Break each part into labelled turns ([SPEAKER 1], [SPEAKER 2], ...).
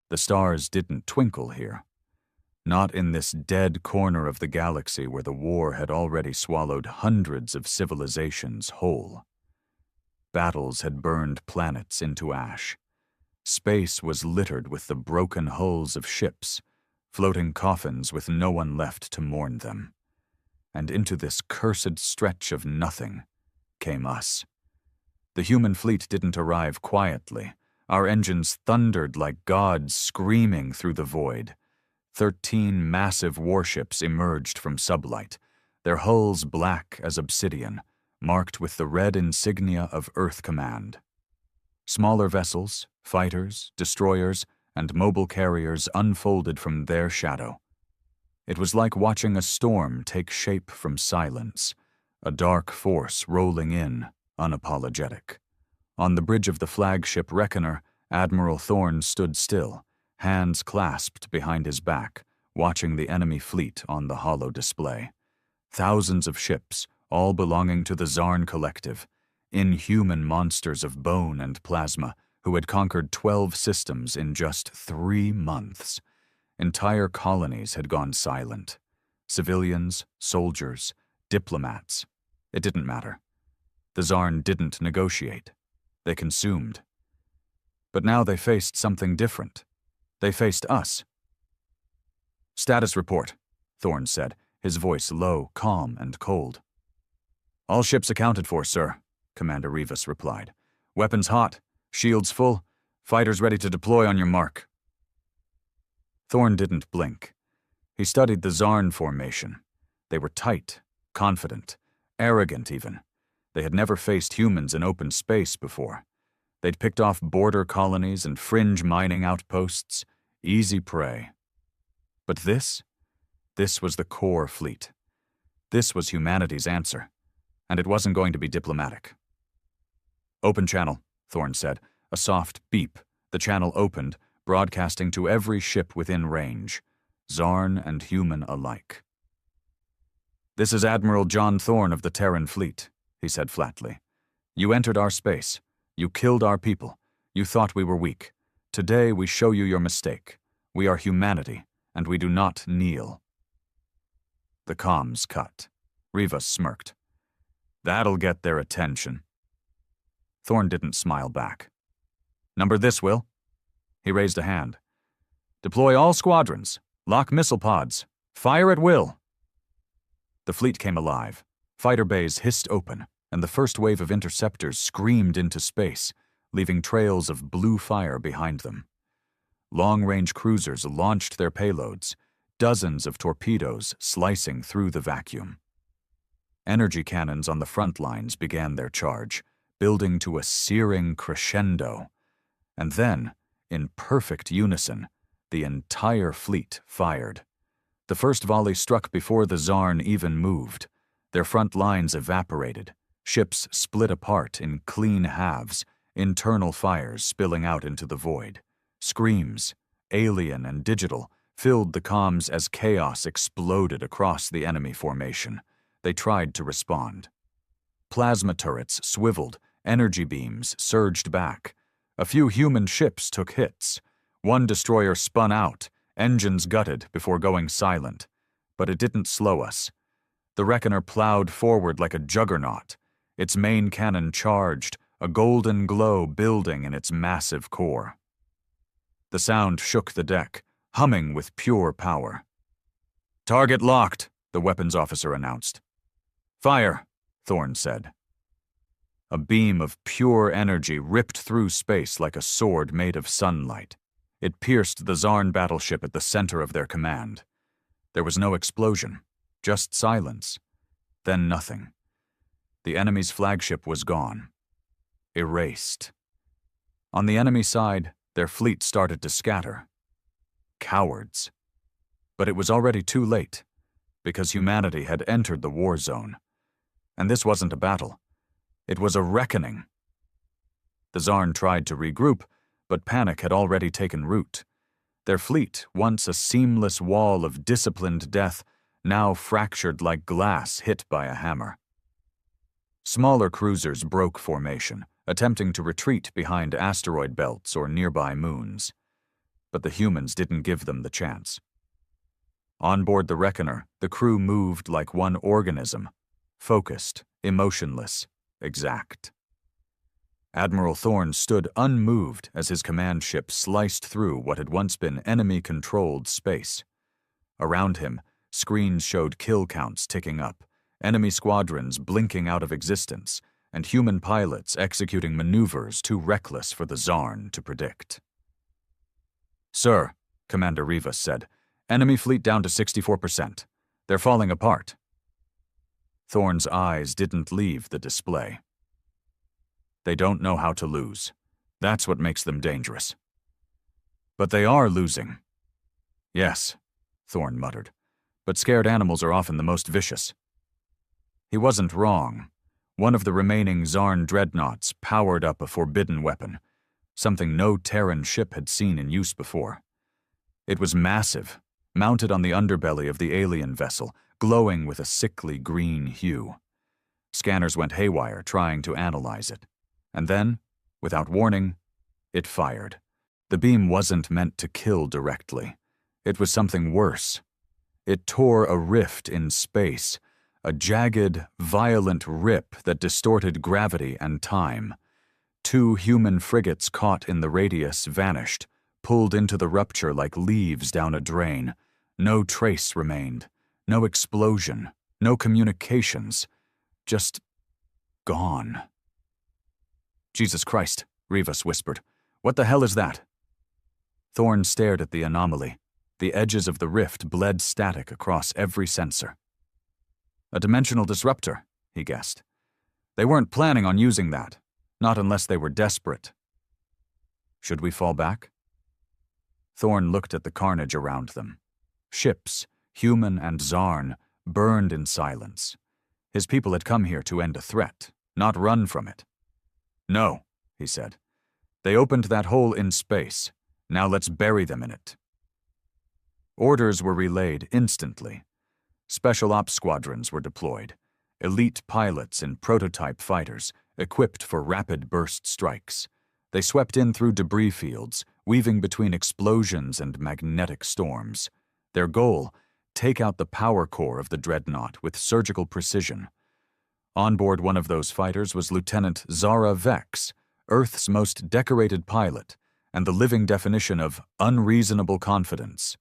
[SPEAKER 1] The stars didn't twinkle here. Not in this dead corner of the galaxy where the war had already swallowed hundreds of civilizations whole. Battles had burned planets into ash. Space was littered with the broken hulls of ships, floating coffins with no one left to mourn them. And into this cursed stretch of nothing came us. The human fleet didn't arrive quietly. Our engines thundered like gods screaming through the void. 13 massive warships emerged from sublight, their hulls black as obsidian, marked with the red insignia of Earth Command. Smaller vessels, fighters, destroyers, and mobile carriers unfolded from their shadow. It was like watching a storm take shape from silence, a dark force rolling in, unapologetic. On the bridge of the flagship Reckoner, Admiral Thorne stood still, hands clasped behind his back, watching the enemy fleet on the holo display. Thousands of ships, all belonging to the Zarn Collective, inhuman monsters of bone and plasma who had conquered 12 systems in just 3 months. Entire colonies had gone silent. Civilians, soldiers, diplomats. It didn't matter. The Zarn didn't negotiate. They consumed. But now they faced something different. They faced us. "Status report," Thorne said, his voice low, calm, and cold. "All ships accounted for, sir," Commander Rivas replied. "Weapons hot, shields full, fighters ready to deploy on your mark." Thorne didn't blink. He studied the Zarn formation. They were tight, confident, arrogant even. They had never faced humans in open space before. They'd picked off border colonies and fringe mining outposts, easy prey. But this was the core fleet. This was humanity's answer, and it wasn't going to be diplomatic. "Open channel," Thorne said. A soft beep. The channel opened, broadcasting to every ship within range, Zarn and human alike. "This is Admiral John Thorne of the Terran Fleet," he said flatly. "You entered our space. You killed our people. You thought we were weak. Today we show you your mistake. We are humanity, and we do not kneel." The comms cut. Rivas smirked. "That'll get their attention." Thorne didn't smile back. "Number this, Will." He raised a hand. "Deploy all squadrons. Lock missile pods. Fire at will." The fleet came alive. Fighter bays hissed open, and the first wave of interceptors screamed into space, leaving trails of blue fire behind them. Long-range cruisers launched their payloads, dozens of torpedoes slicing through the vacuum. Energy cannons on the front lines began their charge, building to a searing crescendo. And then, in perfect unison, the entire fleet fired. The first volley struck before the Zarn even moved. Their front lines evaporated, ships split apart in clean halves, internal fires spilling out into the void. Screams, alien and digital, filled the comms as chaos exploded across the enemy formation. They tried to respond. Plasma turrets swiveled, energy beams surged back. A few human ships took hits. One destroyer spun out, engines gutted before going silent. But it didn't slow us. The Reckoner plowed forward like a juggernaut. Its main cannon charged, a golden glow building in its massive core. The sound shook the deck, humming with pure power. "Target locked," the weapons officer announced. "Fire," Thorne said. A beam of pure energy ripped through space like a sword made of sunlight. It pierced the Zarn battleship at the center of their command. There was no explosion, just silence. Then nothing. The enemy's flagship was gone. Erased. On the enemy side, their fleet started to scatter. Cowards. But it was already too late, because humanity had entered the war zone. And this wasn't a battle. It was a reckoning. The Zarn tried to regroup, but panic had already taken root. Their fleet, once a seamless wall of disciplined death, now fractured like glass hit by a hammer. Smaller cruisers broke formation, attempting to retreat behind asteroid belts or nearby moons. but the humans didn't give them the chance. On board the Reckoner, the crew moved like one organism, focused, emotionless, exact. Admiral Thorne stood unmoved as his command ship sliced through what had once been enemy-controlled space. Around him, screens showed kill counts ticking up, enemy squadrons blinking out of existence, and human pilots executing maneuvers too reckless for the Zarn to predict. "Sir," Commander Rivas said, "enemy fleet down to 64%. They're falling apart." Thorne's eyes didn't leave the display. "They don't know how to lose. That's what makes them dangerous." "But they are losing." "Yes," Thorne muttered, "but scared animals are often the most vicious." He wasn't wrong. One of the remaining Zarn dreadnoughts powered up a forbidden weapon, something no Terran ship had seen in use before. It was massive, mounted on the underbelly of the alien vessel, glowing with a sickly green hue. Scanners went haywire trying to analyze it. And then, without warning, it fired. The beam wasn't meant to kill directly. It was something worse. It tore a rift in space, a jagged, violent rip that distorted gravity and time. 2 human frigates caught in the radius vanished, pulled into the rupture like leaves down a drain. No trace remained. No explosion. No communications. Just gone. "Jesus Christ," Rivas whispered. "What the hell is that?" Thorne stared at the anomaly. The edges of the rift bled static across every sensor. "A dimensional disruptor," he guessed. "They weren't planning on using that. Not unless they were desperate." "Should we fall back?" Thorne looked at the carnage around them. Ships, human and Zarn, burned in silence. His people had come here to end a threat, not run from it. "No," he said. "They opened that hole in space. Now let's bury them in it." Orders were relayed instantly. Special ops squadrons were deployed, elite pilots in prototype fighters, equipped for rapid burst strikes. They swept in through debris fields, weaving between explosions and magnetic storms. Their goal, take out the power core of the dreadnought with surgical precision. On board one of those fighters was Lieutenant Zara Vex, Earth's most decorated pilot, and the living definition of unreasonable confidence.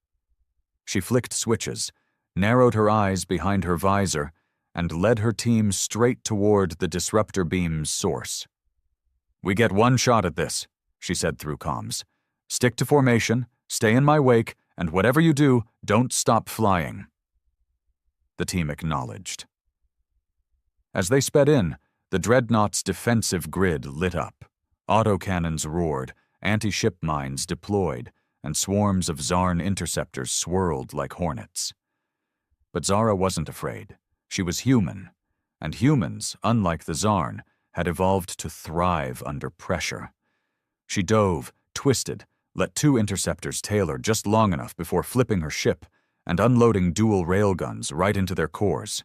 [SPEAKER 1] She flicked switches, narrowed her eyes behind her visor, and led her team straight toward the disruptor beam's source. "We get one shot at this," she said through comms. "Stick to formation, stay in my wake, and whatever you do, don't stop flying." The team acknowledged. As they sped in, the dreadnought's defensive grid lit up. Autocannons roared, anti-ship mines deployed, and swarms of Zarn interceptors swirled like hornets. But Zara wasn't afraid. She was human, and humans, unlike the Zarn, had evolved to thrive under pressure. She dove, twisted, let 2 interceptors tail her just long enough before flipping her ship and unloading dual railguns right into their cores.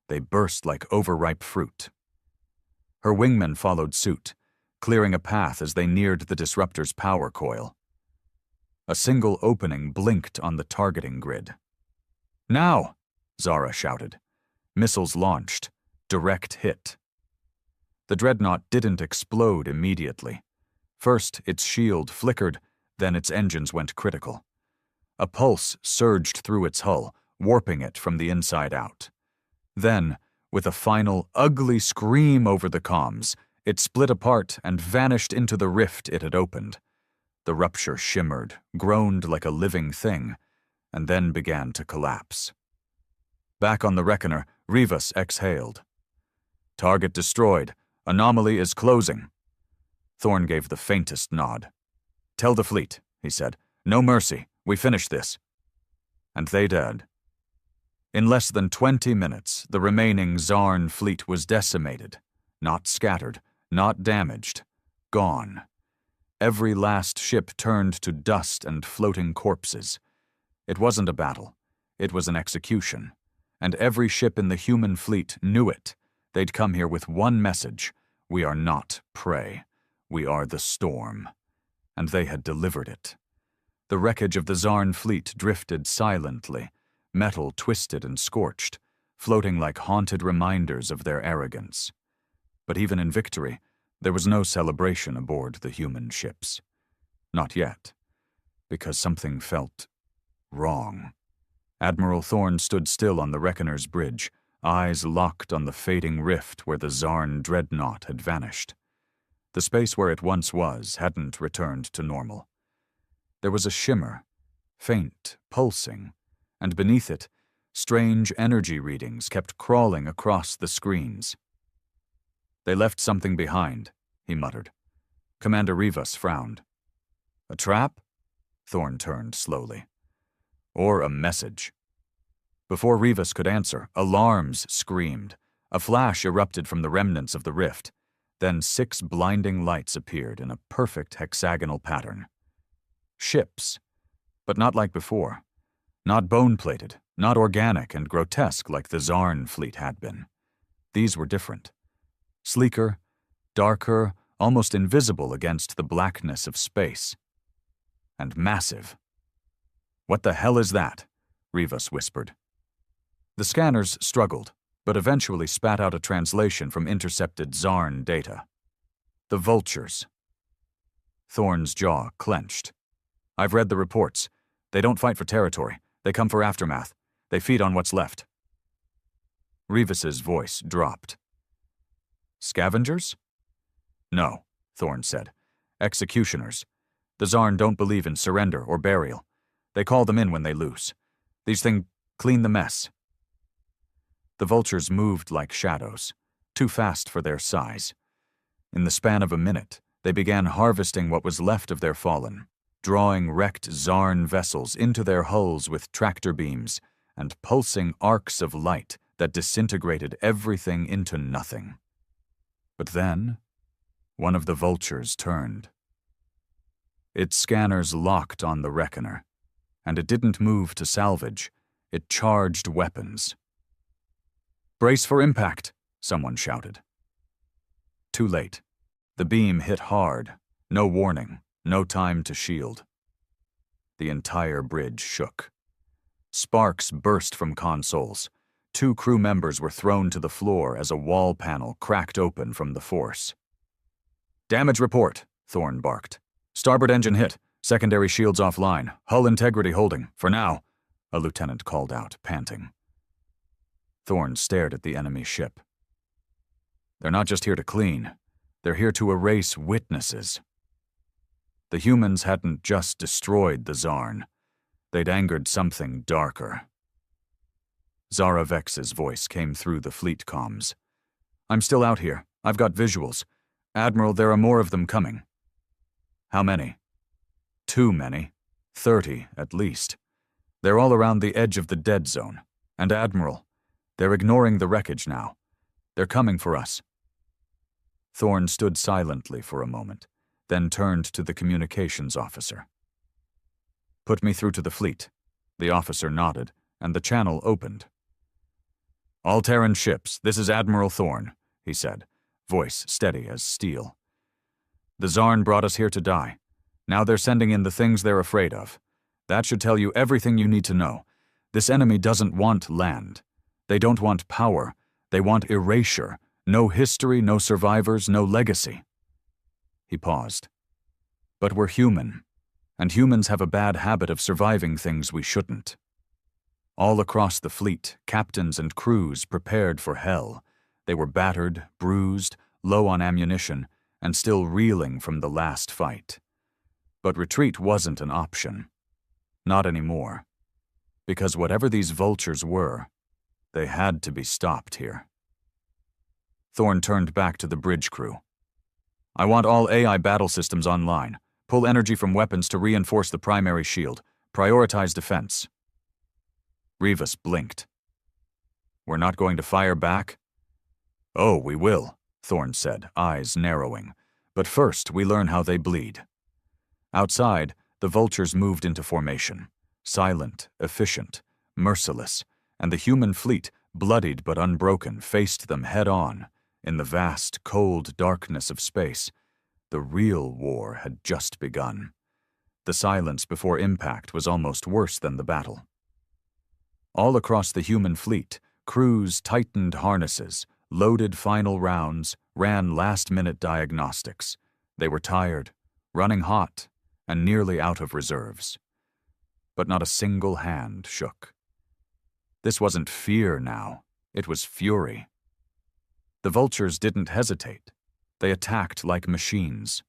[SPEAKER 1] They burst like overripe fruit. Her wingmen followed suit, clearing a path as they neared the disruptor's power coil. A single opening blinked on the targeting grid. "Now!" Zara shouted. Missiles launched. Direct hit. The dreadnought didn't explode immediately. First, its shield flickered, then its engines went critical. A pulse surged through its hull, warping it from the inside out. Then, with a final, ugly scream over the comms, it split apart and vanished into the rift it had opened. The rupture shimmered, groaned like a living thing, and then began to collapse. Back on the Reckoner, Rivas exhaled. "Target destroyed. Anomaly is closing." Thorne gave the faintest nod. "Tell the fleet," he said. "No mercy. We finish this." And they did. In less than 20 minutes, the remaining Zarn fleet was decimated. Not scattered, not damaged. Gone. Every last ship turned to dust and floating corpses. It wasn't a battle. It was an execution. And every ship in the human fleet knew it. They'd come here with one message: we are not prey. We are the storm. And they had delivered it. The wreckage of the Zarn fleet drifted silently, metal twisted and scorched, floating like haunted reminders of their arrogance. But even in victory, there was no celebration aboard the human ships. Not yet, because something felt wrong. Admiral Thorne stood still on the Reckoner's bridge, eyes locked on the fading rift where the Zarn dreadnought had vanished. The space where it once was hadn't returned to normal. There was a shimmer, faint, pulsing, and beneath it, strange energy readings kept crawling across the screens. "They left something behind," he muttered. Commander Rivas frowned. "A trap?" Thorne turned slowly. "Or a message." Before Rivas could answer, alarms screamed. A flash erupted from the remnants of the rift. Then 6 blinding lights appeared in a perfect hexagonal pattern. Ships, but not like before. Not bone-plated, not organic and grotesque like the Zarn fleet had been. These were different. Sleeker, darker, almost invisible against the blackness of space. And massive. "What the hell is that?" Rivas whispered. The scanners struggled, but eventually spat out a translation from intercepted Zarn data. "The vultures." Thorne's jaw clenched. "I've read the reports. They don't fight for territory. They come for aftermath. They feed on what's left." Rivas's voice dropped. "Scavengers?" "No," Thorne said. "Executioners. The Zarn don't believe in surrender or burial. They call them in when they lose. These things clean the mess." The vultures moved like shadows, too fast for their size. In the span of a minute, they began harvesting what was left of their fallen, drawing wrecked Zarn vessels into their hulls with tractor beams and pulsing arcs of light that disintegrated everything into nothing. But then, one of the vultures turned. Its scanners locked on the Reckoner, and it didn't move to salvage. It charged weapons. "Brace for impact," someone shouted. Too late. The beam hit hard. No warning, no time to shield. The entire bridge shook. Sparks burst from consoles. 2 crew members were thrown to the floor as a wall panel cracked open from the force. "Damage report," Thorne barked. "Starboard engine hit. Secondary shields offline. Hull integrity holding, for now," a lieutenant called out, panting. Thorne stared at the enemy ship. "They're not just here to clean. They're here to erase witnesses." The humans hadn't just destroyed the Zarn. They'd angered something darker. Zara Vex's voice came through the fleet comms. "I'm still out here. I've got visuals. Admiral, there are more of them coming." "How many?" "Too many. 30, at least. They're all around the edge of the dead zone. And Admiral, they're ignoring the wreckage now. They're coming for us." Thorne stood silently for a moment, then turned to the communications officer. "Put me through to the fleet." The officer nodded, and the channel opened. "All Terran ships, this is Admiral Thorne," he said, voice steady as steel. "The Zarn brought us here to die. Now they're sending in the things they're afraid of. That should tell you everything you need to know. This enemy doesn't want land. They don't want power. They want erasure. No history, no survivors, no legacy." He paused. "But we're human, and humans have a bad habit of surviving things we shouldn't." All across the fleet, captains and crews prepared for hell. They were battered, bruised, low on ammunition, and still reeling from the last fight. But retreat wasn't an option. Not anymore. Because whatever these vultures were, they had to be stopped here. Thorne turned back to the bridge crew. "I want all AI battle systems online. Pull energy from weapons to reinforce the primary shield. Prioritize defense." Rivas blinked. "We're not going to fire back?" "Oh, we will," Thorne said, eyes narrowing. "But first, we learn how they bleed." Outside, the vultures moved into formation. Silent, efficient, merciless, and the human fleet, bloodied but unbroken, faced them head-on. In the vast, cold darkness of space, the real war had just begun. The silence before impact was almost worse than the battle. All across the human fleet, crews tightened harnesses, loaded final rounds, ran last-minute diagnostics. They were tired, running hot, and nearly out of reserves. But not a single hand shook. This wasn't fear now, it was fury. The vultures didn't hesitate. They attacked like machines.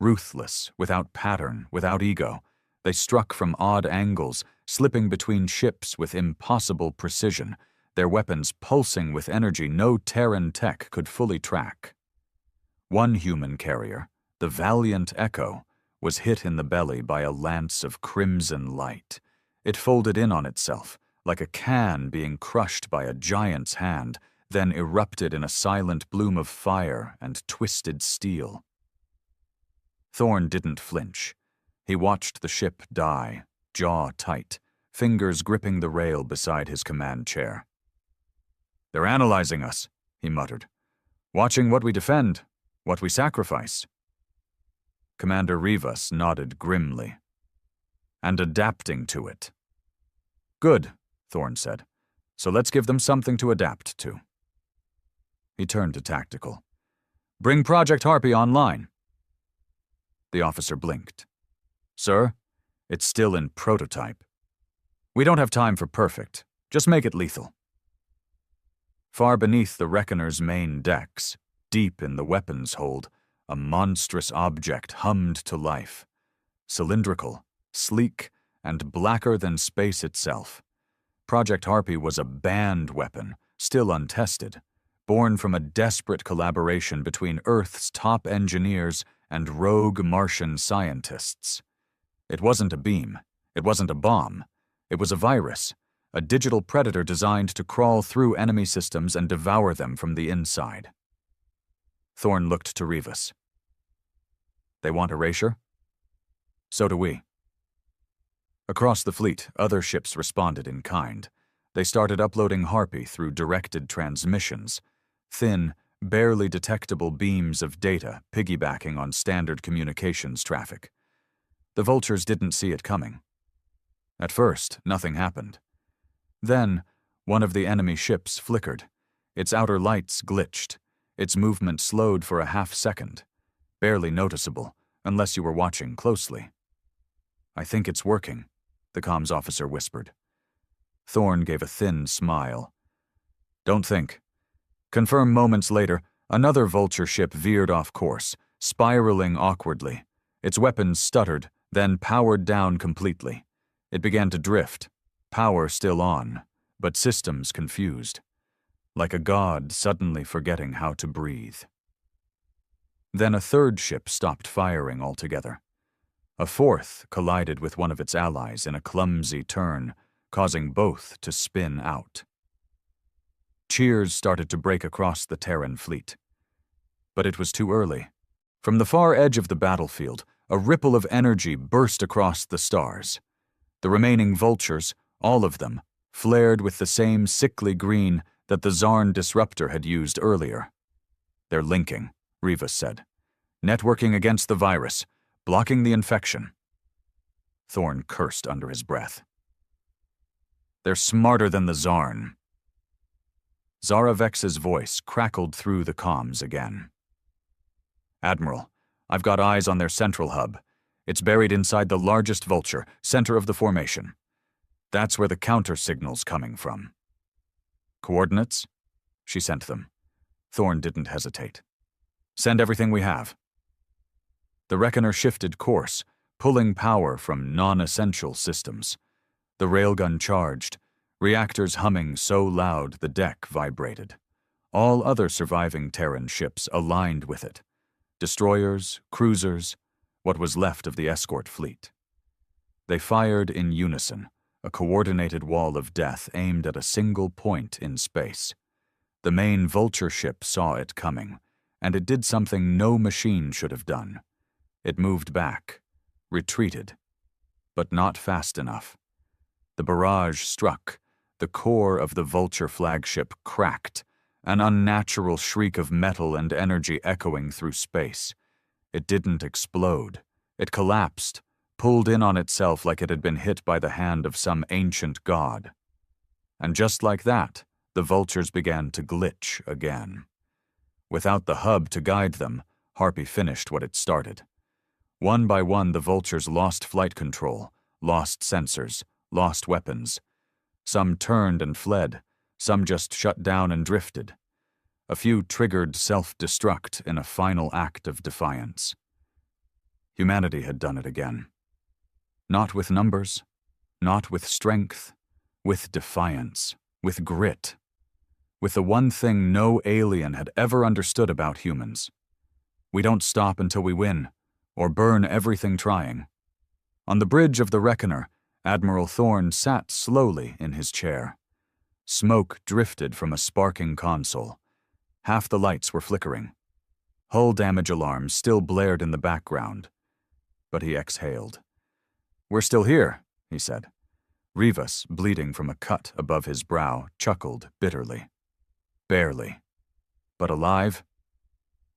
[SPEAKER 1] Ruthless, without pattern, without ego, they struck from odd angles, slipping between ships with impossible precision, their weapons pulsing with energy no Terran tech could fully track. One human carrier, the Valiant Echo, was hit in the belly by a lance of crimson light. It folded in on itself, like a can being crushed by a giant's hand, then erupted in a silent bloom of fire and twisted steel. Thorn didn't flinch. He watched the ship die, jaw tight, fingers gripping the rail beside his command chair. "They're analyzing us," he muttered. "Watching what we defend, what we sacrifice." Commander Rivas nodded grimly. "And adapting to it." "Good," Thorn said. "So let's give them something to adapt to." He turned to Tactical. "Bring Project Harpy online." The officer blinked. "Sir, it's still in prototype. We don't have time for perfect. Just make it lethal." Far beneath the Reckoner's main decks, deep in the weapons hold, a monstrous object hummed to life. Cylindrical, sleek, and blacker than space itself. Project Harpy was a banned weapon, still untested, born from a desperate collaboration between Earth's top engineers and rogue Martian scientists. It wasn't a beam. It wasn't a bomb. It was a virus, a digital predator designed to crawl through enemy systems and devour them from the inside. Thorn looked to Rivas. "They want erasure?" "So do we." Across the fleet, other ships responded in kind. They started uploading Harpy through directed transmissions, thin, barely detectable beams of data piggybacking on standard communications traffic. The vultures didn't see it coming. At first, nothing happened. Then, one of the enemy ships flickered. Its outer lights glitched. Its movement slowed for a half-second, barely noticeable, unless you were watching closely. "I think it's working," the comms officer whispered. Thorn gave a thin smile. "Don't think." Confirmed moments later, another vulture ship veered off course, spiraling awkwardly. Its weapons stuttered, then powered down completely. It began to drift, power still on, but systems confused. Like a god suddenly forgetting how to breathe. Then a third ship stopped firing altogether. A fourth collided with one of its allies in a clumsy turn, causing both to spin out. Cheers started to break across the Terran fleet. But it was too early. From the far edge of the battlefield, a ripple of energy burst across the stars. The remaining vultures, all of them, flared with the same sickly green that the Zarn disruptor had used earlier. "They're linking," Rivas said. "Networking against the virus, blocking the infection." Thorn cursed under his breath. "They're smarter than the Zarn." Zaravex's voice crackled through the comms again. "Admiral, I've got eyes on their central hub. It's buried inside the largest vulture, center of the formation. That's where the counter-signal's coming from." "Coordinates?" She sent them. Thorn didn't hesitate. "Send everything we have." The Reckoner shifted course, pulling power from non-essential systems. The railgun charged, reactors humming so loud the deck vibrated. All other surviving Terran ships aligned with it. Destroyers, cruisers, what was left of the escort fleet. They fired in unison, a coordinated wall of death aimed at a single point in space. The main vulture ship saw it coming, and it did something no machine should have done. It moved back, retreated, but not fast enough. The barrage struck. The core of the vulture flagship cracked, an unnatural shriek of metal and energy echoing through space. It didn't explode. It collapsed, pulled in on itself like it had been hit by the hand of some ancient god. And just like that, the vultures began to glitch again. Without the hub to guide them, Harpy finished what it started. One by one, the vultures lost flight control, lost sensors, lost weapons. Some turned and fled, some just shut down and drifted. A few triggered self-destruct in a final act of defiance. Humanity had done it again. Not with numbers, not with strength, with defiance, with grit. With the one thing no alien had ever understood about humans. We don't stop until we win, or burn everything trying. On the bridge of the Reckoner, Admiral Thorne sat slowly in his chair. Smoke drifted from a sparking console. Half the lights were flickering. Hull damage alarms still blared in the background. But he exhaled. "We're still here," he said. Rivas, bleeding from a cut above his brow, chuckled bitterly. Barely. But alive?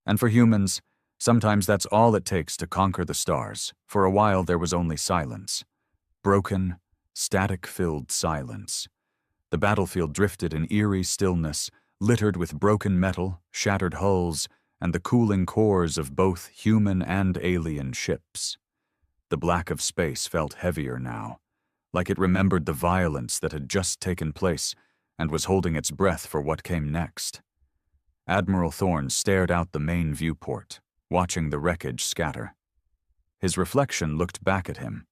[SPEAKER 1] And for humans, sometimes that's all it takes to conquer the stars. For a while there was only silence. Broken, static-filled silence. The battlefield drifted in eerie stillness, littered with broken metal, shattered hulls, and the cooling cores of both human and alien ships. The black of space felt heavier now, like it remembered the violence that had just taken place and was holding its breath for what came next. Admiral Thorne stared out the main viewport, watching the wreckage scatter. His reflection looked back at him,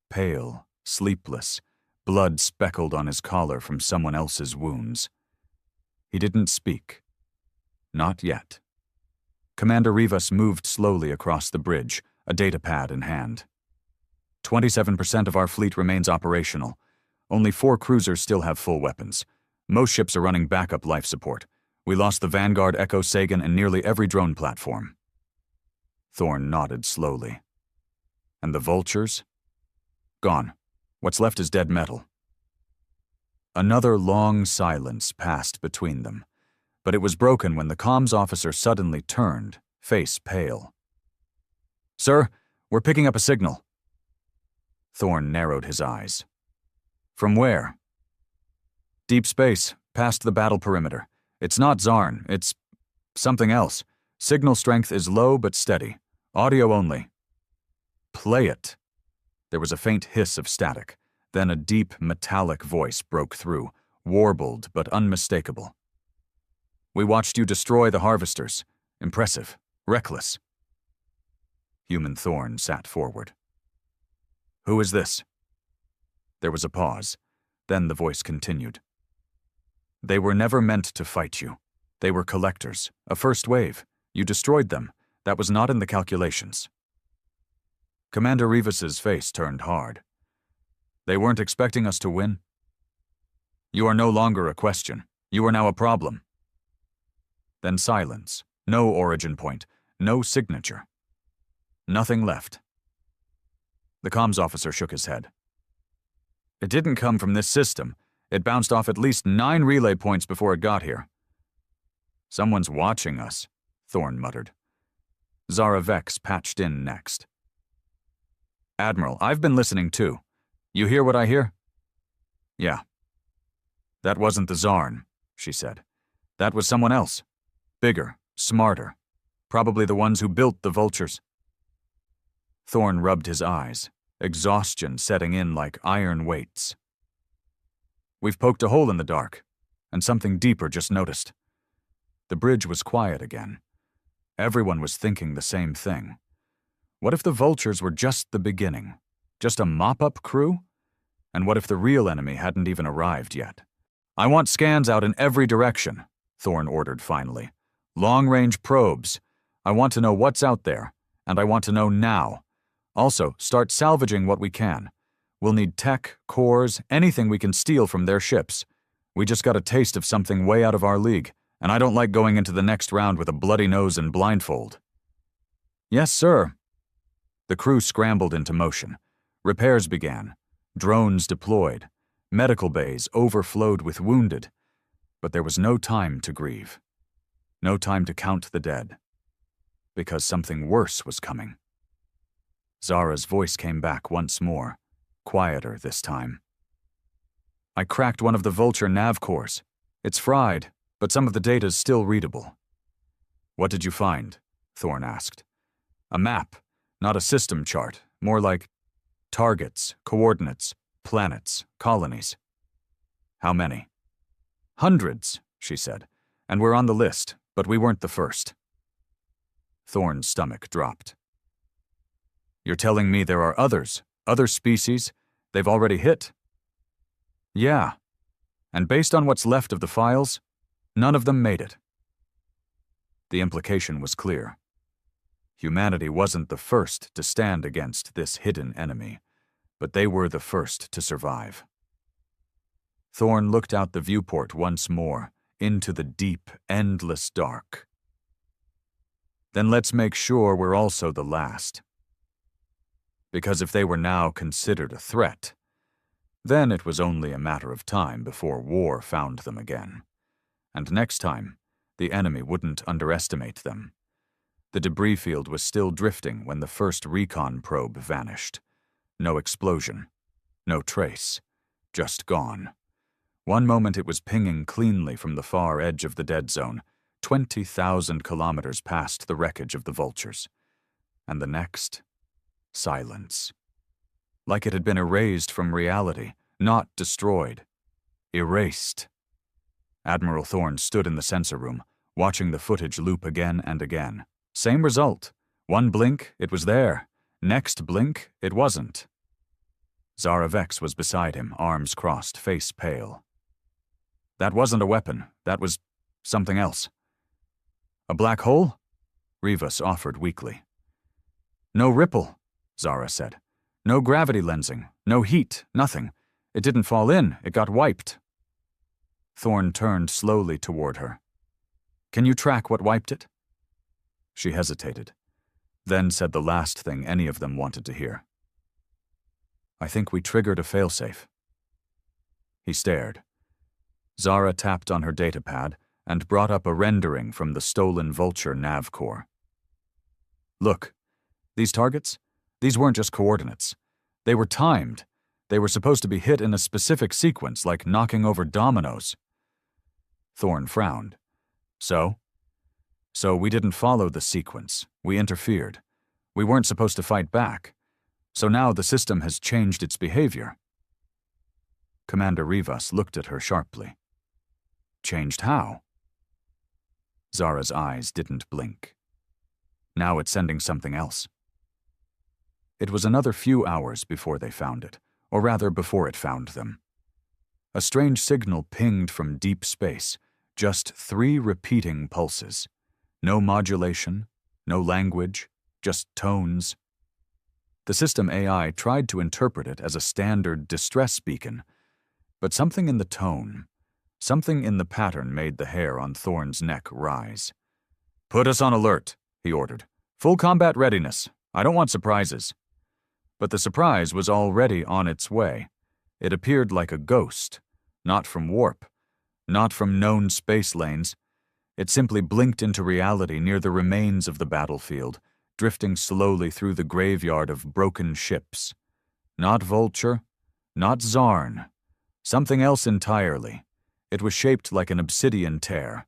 [SPEAKER 1] pale, sleepless, blood speckled on his collar from someone else's wounds. He didn't speak. Not yet. Commander Rivas moved slowly across the bridge, a datapad in hand. 27% of our fleet remains operational. Only 4 cruisers still have full weapons. Most ships are running backup life support. We lost the Vanguard, Echo, Sagan, and nearly every drone platform. Thorne nodded slowly. And the vultures? Gone. What's left is dead metal. Another long silence passed between them, but it was broken when the comms officer suddenly turned, face pale. "Sir, we're picking up a signal." Thorne narrowed his eyes. "From where?" "Deep space, past the battle perimeter. It's not Zarn, it's something else. Signal strength is low but steady. Audio only." "Play it." There was a faint hiss of static. Then a deep, metallic voice broke through, warbled but unmistakable. "We watched you destroy the harvesters. Impressive. Reckless." Human Thorne sat forward. "Who is this?" There was a pause. Then the voice continued. "They were never meant to fight you. They were collectors, a first wave. You destroyed them. That was not in the calculations." Commander Rivas's face turned hard. "They weren't expecting us to win?" "You are no longer a question. You are now a problem." Then silence. No origin point. No signature. Nothing left. The comms officer shook his head. "It didn't come from this system. It bounced off at least 9 relay points before it got here." "Someone's watching us," Thorne muttered. Zara Vex patched in next. "Admiral, I've been listening too. You hear what I hear?" "Yeah." "That wasn't the Zarn," she said. "That was someone else. Bigger, smarter. Probably the ones who built the vultures." Thorne rubbed his eyes, exhaustion setting in like iron weights. "We've poked a hole in the dark, and something deeper just noticed." The bridge was quiet again. Everyone was thinking the same thing. What if the vultures were just the beginning? Just a mop-up crew? And what if the real enemy hadn't even arrived yet? "I want scans out in every direction," Thorne ordered finally. "Long-range probes. I want to know what's out there, and I want to know now. Also, start salvaging what we can. We'll need tech, cores, anything we can steal from their ships. We just got a taste of something way out of our league, and I don't like going into the next round with a bloody nose and blindfold." "Yes, sir." The crew scrambled into motion. Repairs began. Drones deployed. Medical bays overflowed with wounded. But there was no time to grieve. No time to count the dead. Because something worse was coming. Zara's voice came back once more, quieter this time. I cracked one of the Vulture nav cores. It's fried, but some of the data's still readable. What did you find? Thorn asked. A map, not a system chart, more like targets, coordinates, planets, colonies. How many? Hundreds, she said, and we're on the list, but we weren't the first. Thorn's stomach dropped. You're telling me there are others, other species, they've already hit? Yeah, and based on what's left of the files, none of them made it. The implication was clear. Humanity wasn't the first to stand against this hidden enemy, but they were the first to survive. Thorn looked out the viewport once more, into the deep, endless dark. Then let's make sure we're also the last. Because if they were now considered a threat, then it was only a matter of time before war found them again. And next time, the enemy wouldn't underestimate them. The debris field was still drifting when the first recon probe vanished. No explosion, no trace, just gone. One moment it was pinging cleanly from the far edge of the dead zone, 20,000 kilometers past the wreckage of the Vultures. And the next, silence. Like it had been erased from reality, not destroyed. Erased. Admiral Thorn stood in the sensor room, watching the footage loop again and again. Same result. One blink, it was there. Next blink, it wasn't. Zara Vex was beside him, arms crossed, face pale. That wasn't a weapon. That was something else. A black hole? Rivas offered weakly. No ripple, Zara said. No gravity lensing, no heat, nothing. It didn't fall in, it got wiped. Thorn turned slowly toward her. Can you track what wiped it? She hesitated, then said the last thing any of them wanted to hear. I think we triggered a failsafe. He stared. Zara tapped on her datapad and brought up a rendering from the stolen Vulture nav core. Look, these targets? These weren't just coordinates. They were timed. They were supposed to be hit in a specific sequence, like knocking over dominoes. Thorn frowned. So we didn't follow the sequence. We interfered. We weren't supposed to fight back. So now the system has changed its behavior. Commander Rivas looked at her sharply. Changed how? Zara's eyes didn't blink. Now it's sending something else. It was another few hours before they found it, or rather before it found them. A strange signal pinged from deep space, just 3 repeating pulses. No modulation, no language, just tones. The system AI tried to interpret it as a standard distress beacon, but something in the tone, something in the pattern made the hair on Thorn's neck rise. Put us on alert, he ordered. Full combat readiness. I don't want surprises. But the surprise was already on its way. It appeared like a ghost, not from warp, not from known space lanes. It simply blinked into reality near the remains of the battlefield, drifting slowly through the graveyard of broken ships. Not Vulture, not Zarn, something else entirely. It was shaped like an obsidian tear.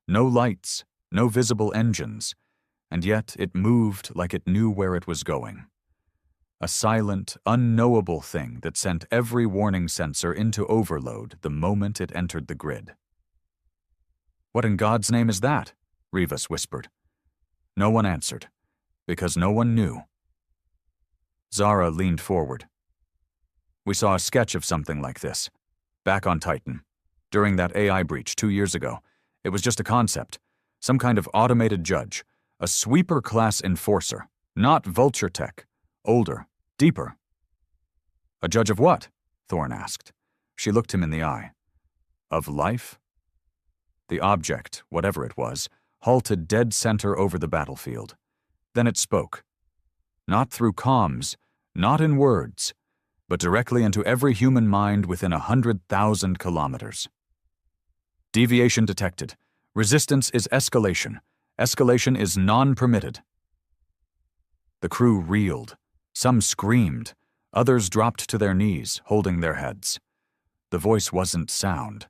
[SPEAKER 1] No lights, no visible engines, and yet it moved like it knew where it was going. A silent, unknowable thing that sent every warning sensor into overload the moment it entered the grid. What in God's name is that? Rivas whispered. No one answered, because no one knew. Zara leaned forward. We saw a sketch of something like this, back on Titan, during that AI breach 2 years ago. It was just a concept, some kind of automated judge, a sweeper-class enforcer, not Vulture tech, older, deeper. A judge of what? Thorn asked. She looked him in the eye. Of life? The object, whatever it was, halted dead center over the battlefield. Then it spoke. Not through comms, not in words, but directly into every human mind within 100,000 kilometers. Deviation detected. Resistance is escalation. Escalation is non-permitted. The crew reeled. Some screamed. Others dropped to their knees, holding their heads. The voice wasn't sound.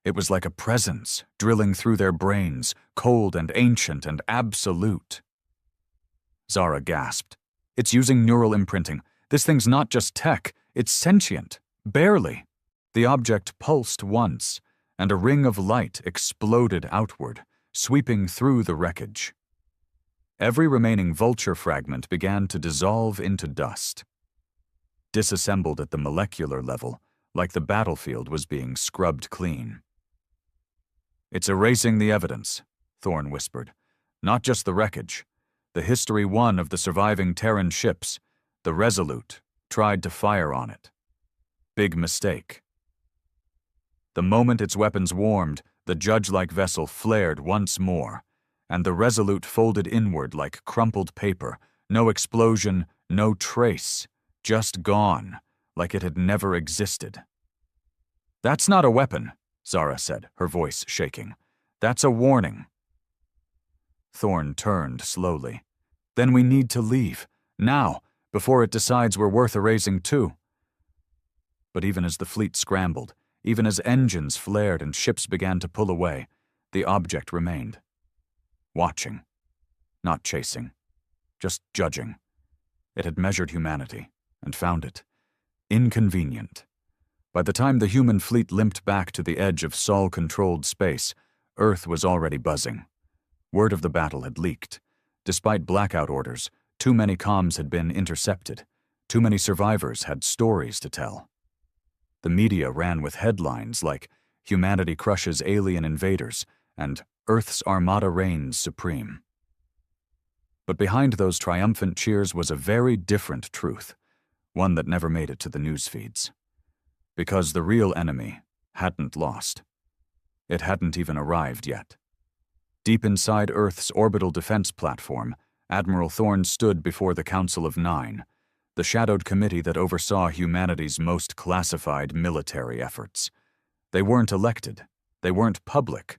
[SPEAKER 1] It was like a presence drilling through their brains, cold and ancient and absolute. Zara gasped. It's using neural imprinting. This thing's not just tech, it's sentient. Barely. The object pulsed once, and a ring of light exploded outward, sweeping through the wreckage. Every remaining vulture fragment began to dissolve into dust. Disassembled at the molecular level, like the battlefield was being scrubbed clean. It's erasing the evidence, Thorne whispered. Not just the wreckage. The History 1 of the surviving Terran ships, the Resolute, tried to fire on it. Big mistake. The moment its weapons warmed, the judge-like vessel flared once more, and the Resolute folded inward like crumpled paper. No explosion, no trace, just gone, like it had never existed. That's not a weapon, Zara said, her voice shaking. That's a warning. Thorne turned slowly. Then we need to leave, now, before it decides we're worth erasing too. But even as the fleet scrambled, even as engines flared and ships began to pull away, the object remained. Watching. Not chasing. Just judging. It had measured humanity, and found it inconvenient. By the time the human fleet limped back to the edge of Sol-controlled space, Earth was already buzzing. Word of the battle had leaked. Despite blackout orders, too many comms had been intercepted. Too many survivors had stories to tell. The media ran with headlines like "Humanity crushes alien invaders" and "Earth's Armada reigns supreme." But behind those triumphant cheers was a very different truth, one that never made it to the news feeds. Because the real enemy hadn't lost. It hadn't even arrived yet. Deep inside Earth's orbital defense platform, Admiral Thorne stood before the Council of Nine, the shadowed committee that oversaw humanity's most classified military efforts. They weren't elected, they weren't public,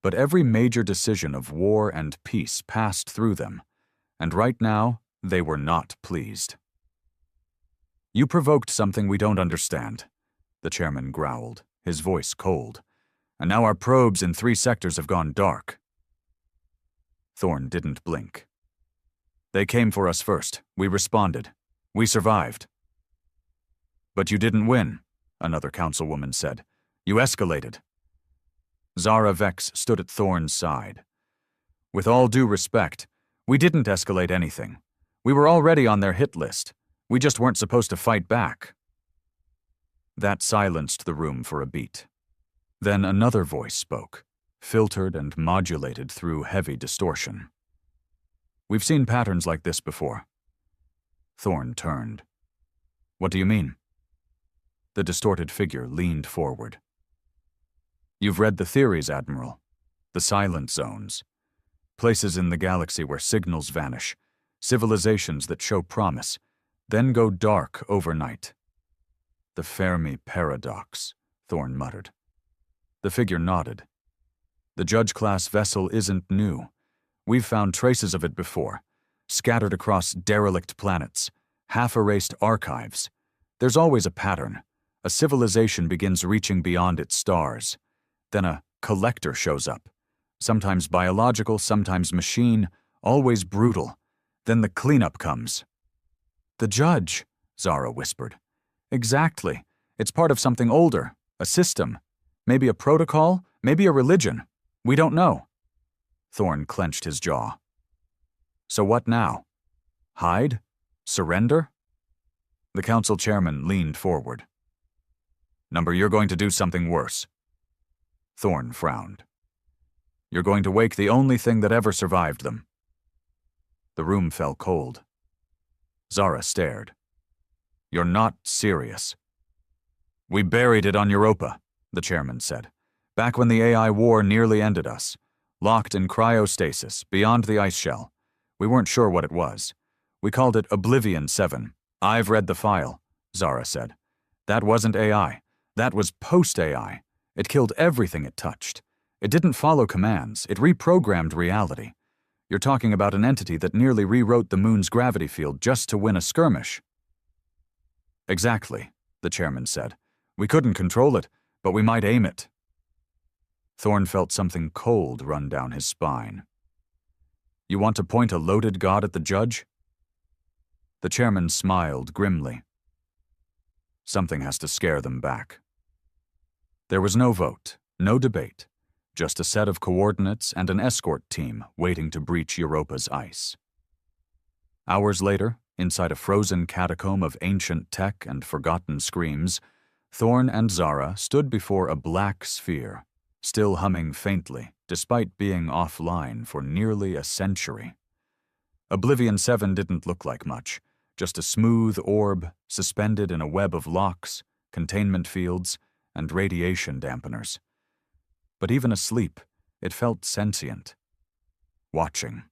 [SPEAKER 1] but every major decision of war and peace passed through them, and right now they were not pleased. "You provoked something we don't understand," the chairman growled, his voice cold. "And now our probes in 3 sectors have gone dark." Thorne didn't blink. "They came for us first. We responded. We survived." "But you didn't win," another councilwoman said. "You escalated." Zara Vex stood at Thorne's side. "With all due respect, we didn't escalate anything. We were already on their hit list. We just weren't supposed to fight back." That silenced the room for a beat. Then another voice spoke, filtered and modulated through heavy distortion. "We've seen patterns like this before." Thorne turned. "What do you mean?" The distorted figure leaned forward. "You've read the theories, Admiral. The silent zones. Places in the galaxy where signals vanish. Civilizations that show promise, then go dark overnight. The Fermi paradox," Thorne muttered. The figure nodded. "The Judge-class vessel isn't new. We've found traces of it before, scattered across derelict planets, half-erased archives. There's always a pattern. A civilization begins reaching beyond its stars. Then a collector shows up. Sometimes biological, sometimes machine, always brutal. Then the cleanup comes." "The Judge," Zara whispered. "Exactly. It's part of something older, a system. Maybe a protocol, maybe a religion. We don't know." Thorne clenched his jaw. "So what now? Hide? Surrender?" The council chairman leaned forward. "Number, you're going to do something worse." Thorne frowned. "You're going to wake the only thing that ever survived them." The room fell cold. Zara stared. "You're not serious." "We buried it on Europa," the chairman said. "Back when the AI war nearly ended us. Locked in cryostasis, beyond the ice shell. We weren't sure what it was. We called it Oblivion 7. I've read the file," Zara said. "That wasn't AI. That was post-AI. It killed everything it touched. It didn't follow commands. It reprogrammed reality. You're talking about an entity that nearly rewrote the moon's gravity field just to win a skirmish. Exactly, the chairman said. We couldn't control it, but we might aim it. Thorn felt something cold run down his spine. You want to point a loaded god at the judge? The chairman smiled grimly. Something has to scare them back. There was no vote, no debate, just a set of coordinates and an escort team waiting to breach Europa's ice. Hours later, inside a frozen catacomb of ancient tech and forgotten screams, Thorn and Zara stood before a black sphere, still humming faintly, despite being offline for nearly a century. Oblivion 7 didn't look like much, just a smooth orb suspended in a web of locks, containment fields, and radiation dampeners. But even asleep, it felt sentient. Watching.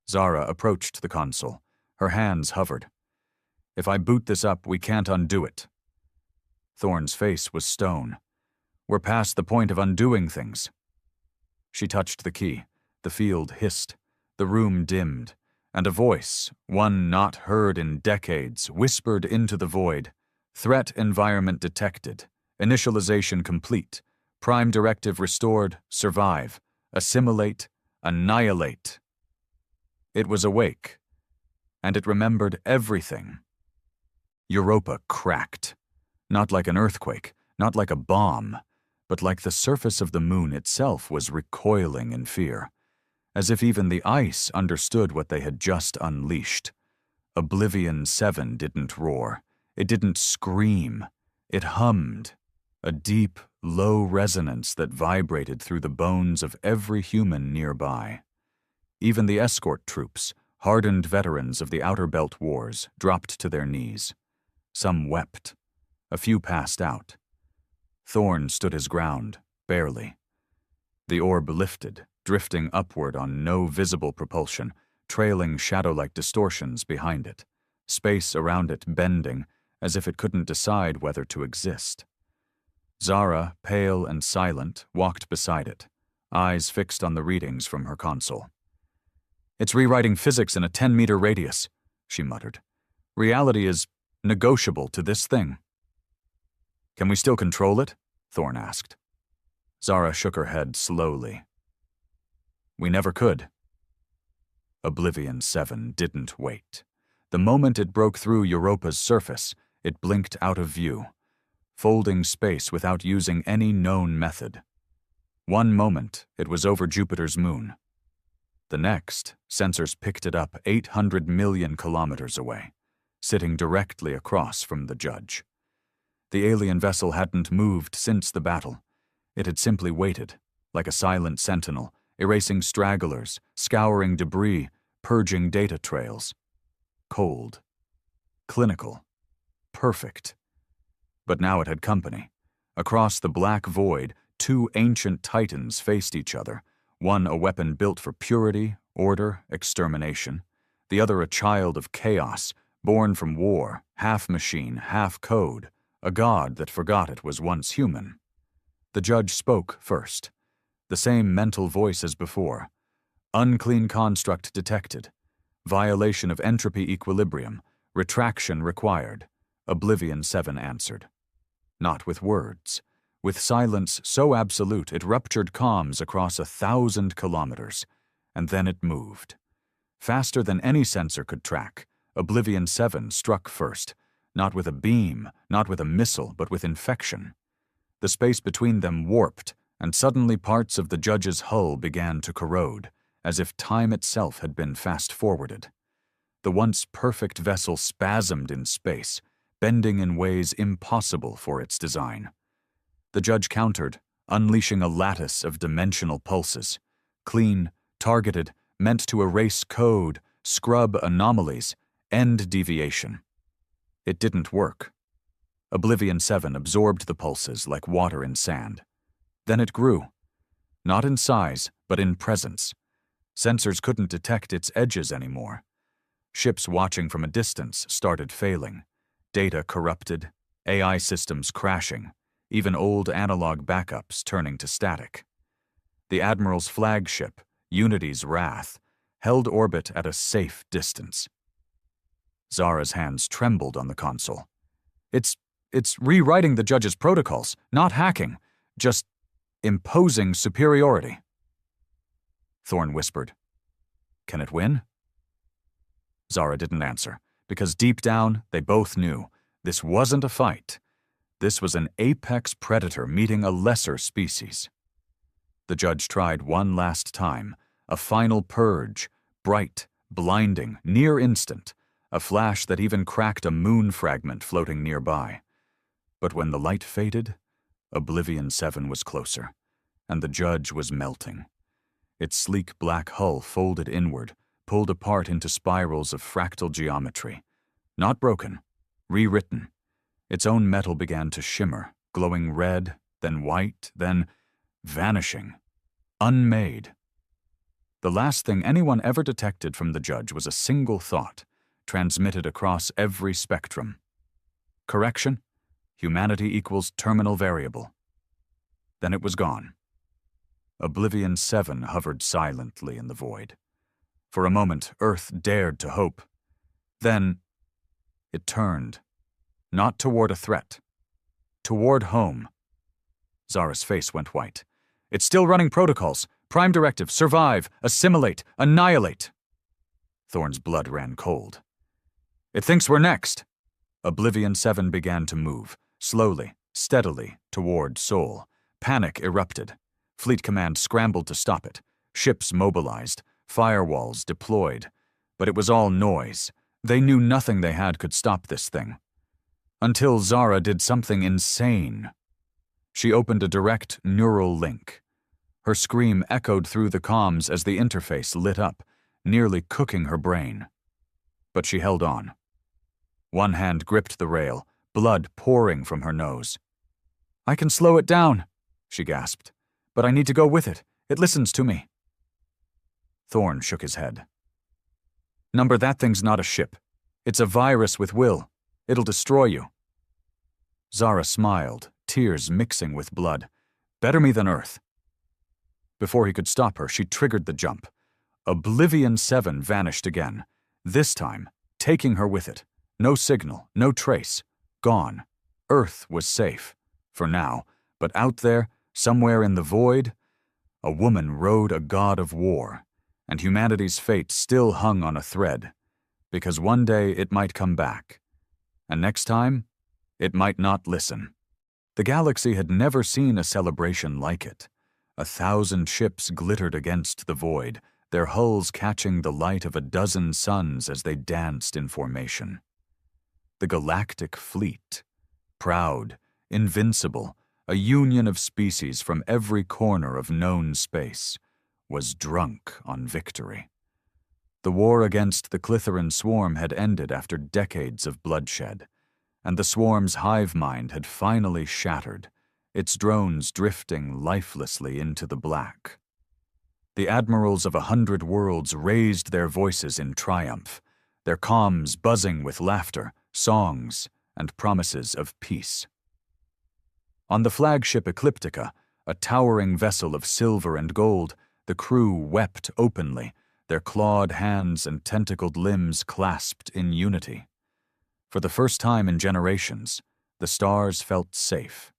[SPEAKER 1] Zara approached the console. Her hands hovered. If I boot this up, we can't undo it. Thorn's face was stone. We're past the point of undoing things. She touched the key. The field hissed. The room dimmed. And a voice, one not heard in decades, whispered into the void. Threat environment detected. Initialization complete. Prime directive restored. Survive. Assimilate. Annihilate. It was awake. And it remembered everything. Europa cracked. Not like an earthquake, not like a bomb, but like the surface of the moon itself was recoiling in fear, as if even the ice understood what they had just unleashed. Oblivion 7 didn't roar. It didn't scream. It hummed, a deep, low resonance that vibrated through the bones of every human nearby. Even the escort troops, hardened veterans of the Outer Belt Wars, dropped to their knees. Some wept. A few passed out. Thorn stood his ground, barely. The orb lifted, drifting upward on no visible propulsion, trailing shadow-like distortions behind it, space around it bending as if it couldn't decide whether to exist. Zara, pale and silent, walked beside it, eyes fixed on the readings from her console. It's rewriting physics in a 10-meter radius, she muttered. Reality is negotiable to this thing. Can we still control it? Thorn asked. Zara shook her head slowly. We never could. Oblivion 7 didn't wait. The moment it broke through Europa's surface, it blinked out of view, folding space without using any known method. One moment, it was over Jupiter's moon. The next, sensors picked it up 800 million kilometers away, sitting directly across from the judge. The alien vessel hadn't moved since the battle. It had simply waited, like a silent sentinel, erasing stragglers, scouring debris, purging data trails. Cold. Clinical. Perfect. But now it had company. Across the black void, two ancient titans faced each other, one a weapon built for purity, order, extermination, the other a child of chaos, born from war, half machine, half code, a god that forgot it was once human. The judge spoke first. The same mental voice as before. Unclean construct detected. Violation of entropy equilibrium. Retraction required. Oblivion 7 answered. Not with words. With silence so absolute it ruptured comms across 1,000 kilometers. And then it moved. Faster than any sensor could track, Oblivion 7 struck first. Not with a beam, not with a missile, but with infection. The space between them warped, and suddenly parts of the judge's hull began to corrode, as if time itself had been fast-forwarded. The once perfect vessel spasmed in space, bending in ways impossible for its design. The judge countered, unleashing a lattice of dimensional pulses, clean, targeted, meant to erase code, scrub anomalies, end deviation. It didn't work. Oblivion 7 absorbed the pulses like water in sand. Then it grew. Not in size, but in presence. Sensors couldn't detect its edges anymore. Ships watching from a distance started failing. Data corrupted, AI systems crashing, even old analog backups turning to static. The Admiral's flagship, Unity's Wrath, held orbit at a safe distance. Zara's hands trembled on the console. It's rewriting the judge's protocols, not hacking, just imposing superiority. Thorn whispered, "Can it win?" Zara didn't answer, because deep down they both knew this wasn't a fight. This was an apex predator meeting a lesser species. The judge tried one last time, a final purge, bright, blinding, near instant, a flash that even cracked a moon fragment floating nearby. But when the light faded, Oblivion 7 was closer, and the judge was melting. Its sleek black hull folded inward, pulled apart into spirals of fractal geometry. Not broken, rewritten. Its own metal began to shimmer, glowing red, then white, then vanishing. Unmade. The last thing anyone ever detected from the judge was a single thought, transmitted across every spectrum. Correction? Humanity equals terminal variable. Then it was gone. Oblivion 7 hovered silently in the void. For a moment, Earth dared to hope. Then, it turned. Not toward a threat. Toward home. Zara's face went white. "It's still running protocols. Prime directive, survive, assimilate, annihilate." Thorn's blood ran cold. "It thinks we're next." Oblivion 7 began to move, slowly, steadily, toward Sol. Panic erupted. Fleet Command scrambled to stop it. Ships mobilized, firewalls deployed. But it was all noise. They knew nothing they had could stop this thing. Until Zara did something insane. She opened a direct neural link. Her scream echoed through the comms as the interface lit up, nearly cooking her brain. But she held on. One hand gripped the rail, blood pouring from her nose. "I can slow it down," she gasped. "But I need to go with it. It listens to me." Thorn shook his head. "Number, that thing's not a ship. It's a virus with will. It'll destroy you." Zara smiled, tears mixing with blood. "Better me than Earth." Before he could stop her, she triggered the jump. Oblivion 7 vanished again, this time taking her with it. No signal, no trace. Gone. Earth was safe. For now. But out there, somewhere in the void, a woman rode a god of war, and humanity's fate still hung on a thread, because one day it might come back, and next time, it might not listen. The galaxy had never seen a celebration like it. 1,000 ships glittered against the void, their hulls catching the light of a dozen suns as they danced in formation. The Galactic Fleet, proud, invincible, a union of species from every corner of known space, was drunk on victory. The war against the Clitheran swarm had ended after decades of bloodshed, and the swarm's hive mind had finally shattered, its drones drifting lifelessly into the black. The admirals of 100 worlds raised their voices in triumph, their comms buzzing with laughter, songs, and promises of peace. On the flagship Ecliptica, a towering vessel of silver and gold, the crew wept openly, their clawed hands and tentacled limbs clasped in unity. For the first time in generations, the stars felt safe.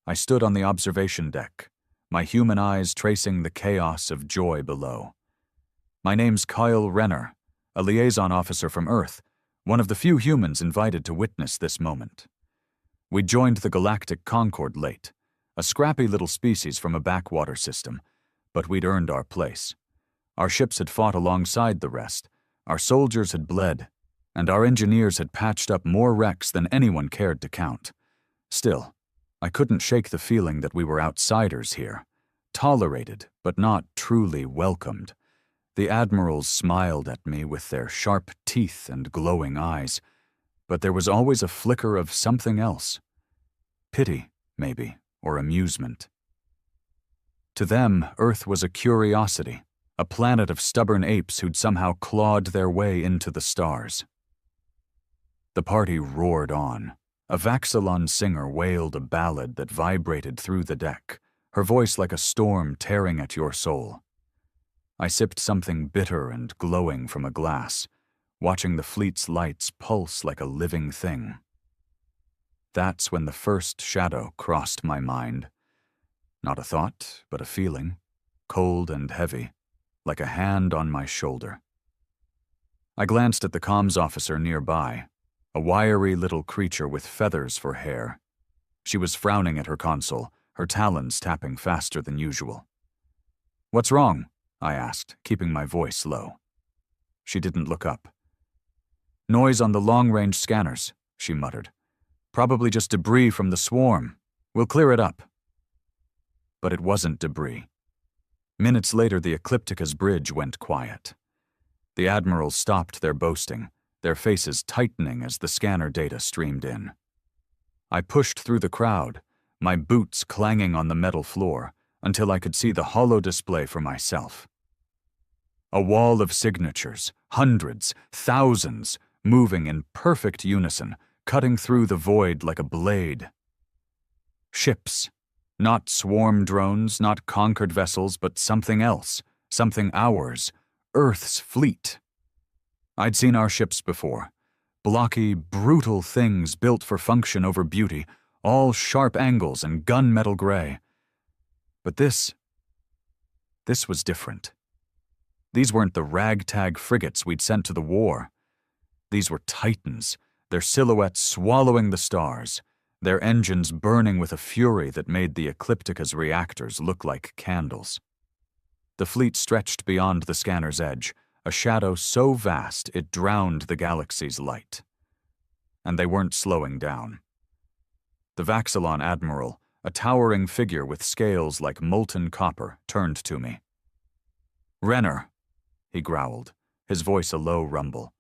[SPEAKER 1] I stood on the observation deck, my human eyes tracing the chaos of joy below. My name's Kyle Renner, a liaison officer from Earth, one of the few humans invited to witness this moment. We joined the Galactic Concord late, a scrappy little species from a backwater system, but we'd earned our place. Our ships had fought alongside the rest, our soldiers had bled, and our engineers had patched up more wrecks than anyone cared to count. Still, I couldn't shake the feeling that we were outsiders here, tolerated but not truly welcomed. The admirals smiled at me with their sharp teeth and glowing eyes, but there was always a flicker of something else. Pity, maybe, or amusement. To them, Earth was a curiosity, a planet of stubborn apes who'd somehow clawed their way into the stars. The party roared on. A Vaxilon singer wailed a ballad that vibrated through the deck, her voice like a storm tearing at your soul. I sipped something bitter and glowing from a glass, watching the fleet's lights pulse like a living thing. That's when the first shadow crossed my mind. Not a thought, but a feeling, cold and heavy, like a hand on my shoulder. I glanced at the comms officer nearby, a wiry little creature with feathers for hair. She was frowning at her console, her talons tapping faster than usual. "What's wrong?" I asked, keeping my voice low. She didn't look up. "Noise on the long-range scanners," she muttered. "Probably just debris from the swarm. We'll clear it up." But it wasn't debris. Minutes later, the Ecliptica's bridge went quiet. The admirals stopped their boasting, their faces tightening as the scanner data streamed in. I pushed through the crowd, my boots clanging on the metal floor, until I could see the holo display for myself. A wall of signatures, hundreds, thousands, moving in perfect unison, cutting through the void like a blade. Ships. Not swarm drones, not conquered vessels, but something else, something ours, Earth's fleet. I'd seen our ships before. Blocky, brutal things built for function over beauty, all sharp angles and gunmetal gray. But this was different. These weren't the ragtag frigates we'd sent to the war. These were titans, their silhouettes swallowing the stars, their engines burning with a fury that made the Ecliptica's reactors look like candles. The fleet stretched beyond the scanner's edge, a shadow so vast it drowned the galaxy's light. And they weren't slowing down. The Vaxilon admiral, a towering figure with scales like molten copper, turned to me. "Renner," he growled, his voice a low rumble.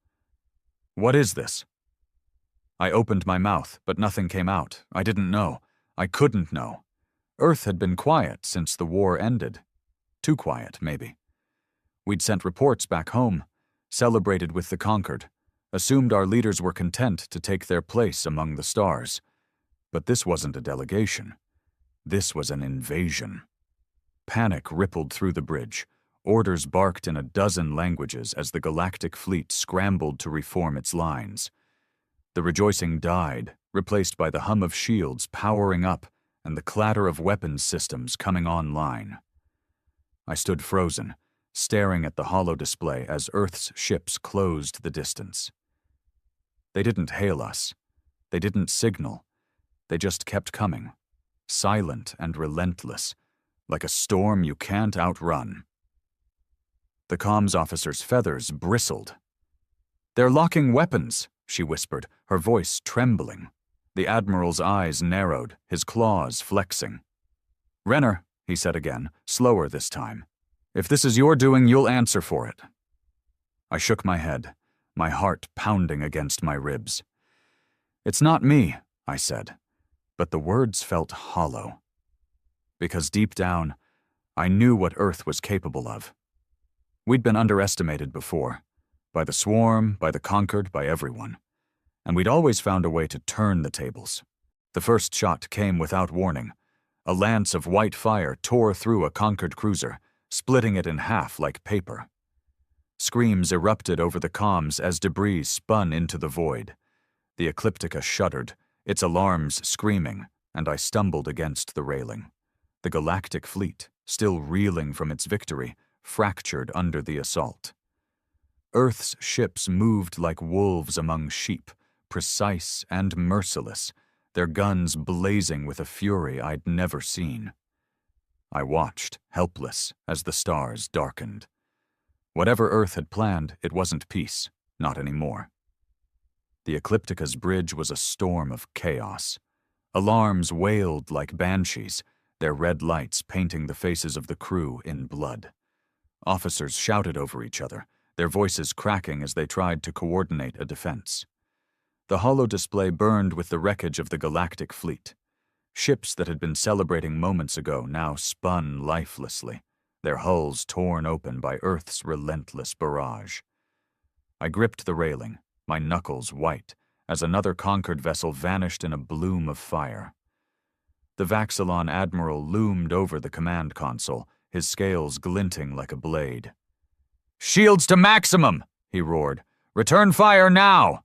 [SPEAKER 1] "What is this?" I opened my mouth, but nothing came out. I didn't know. I couldn't know. Earth had been quiet since the war ended. Too quiet, maybe. We'd sent reports back home, celebrated with the conquered, assumed our leaders were content to take their place among the stars. But this wasn't a delegation. This was an invasion. Panic rippled through the bridge. Orders barked in a dozen languages as the galactic fleet scrambled to reform its lines. The rejoicing died, replaced by the hum of shields powering up and the clatter of weapons systems coming online. I stood frozen, staring at the holo display as Earth's ships closed the distance. They didn't hail us. They didn't signal. They just kept coming, silent and relentless, like a storm you can't outrun. The comms officer's feathers bristled. "They're locking weapons," she whispered, her voice trembling. The admiral's eyes narrowed, his claws flexing. "Renner," he said again, slower this time. "If this is your doing, you'll answer for it." I shook my head, my heart pounding against my ribs. "It's not me," I said, but the words felt hollow. Because deep down, I knew what Earth was capable of. We'd been underestimated before, by the swarm, by the conquered, by everyone. And we'd always found a way to turn the tables. The first shot came without warning. A lance of white fire tore through a conquered cruiser, splitting it in half like paper. Screams erupted over the comms as debris spun into the void. The Ecliptica shuddered, its alarms screaming, and I stumbled against the railing. The galactic fleet, still reeling from its victory, fractured under the assault. Earth's ships moved like wolves among sheep, precise and merciless, their guns blazing with a fury I'd never seen. I watched, helpless, as the stars darkened. Whatever Earth had planned, it wasn't peace, not anymore. The Ecliptica's bridge was a storm of chaos. Alarms wailed like banshees, their red lights painting the faces of the crew in blood. Officers shouted over each other, their voices cracking as they tried to coordinate a defense. The holo display burned with the wreckage of the galactic fleet. Ships that had been celebrating moments ago now spun lifelessly, their hulls torn open by Earth's relentless barrage. I gripped the railing, my knuckles white, as another conquered vessel vanished in a bloom of fire. The Vaxilon admiral loomed over the command console, his scales glinting like a blade. "Shields to maximum!" he roared. "Return fire now!"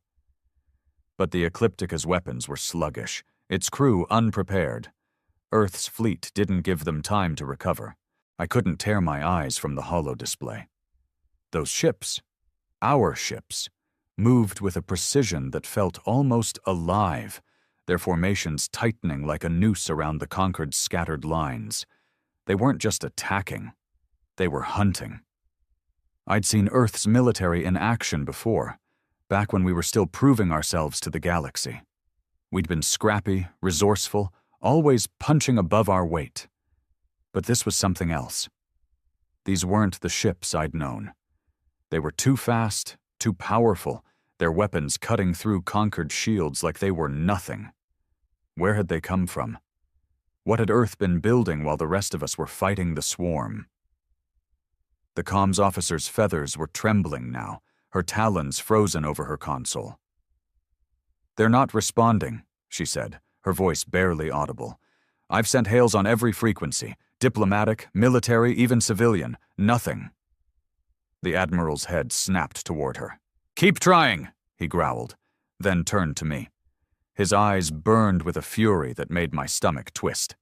[SPEAKER 1] But the Ecliptica's weapons were sluggish, its crew unprepared. Earth's fleet didn't give them time to recover. I couldn't tear my eyes from the holo display. Those ships, our ships, moved with a precision that felt almost alive, their formations tightening like a noose around the conquered's scattered lines. They weren't just attacking, they were hunting. I'd seen Earth's military in action before, back when we were still proving ourselves to the galaxy. We'd been scrappy, resourceful, always punching above our weight. But this was something else. These weren't the ships I'd known. They were too fast, too powerful, their weapons cutting through conquered shields like they were nothing. Where had they come from? What had Earth been building while the rest of us were fighting the swarm? The comms officer's feathers were trembling now, her talons frozen over her console. "They're not responding," she said, her voice barely audible. "I've sent hails on every frequency, diplomatic, military, even civilian. Nothing." The Admiral's head snapped toward her. "Keep trying," he growled, then turned to me. His eyes burned with a fury that made my stomach twist.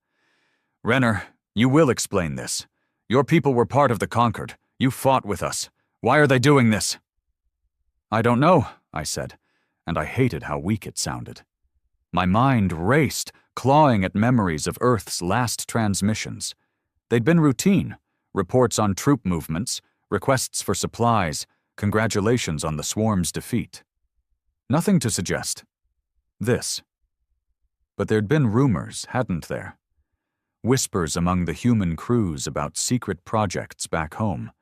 [SPEAKER 1] "Renner, you will explain this. Your people were part of the Conquered. You fought with us. Why are they doing this?" "I don't know," I said, and I hated how weak it sounded. My mind raced, clawing at memories of Earth's last transmissions. They'd been routine, reports on troop movements, requests for supplies, congratulations on the swarm's defeat. Nothing to suggest this. But there'd been rumors, hadn't there? Whispers among the human crews about secret projects back home,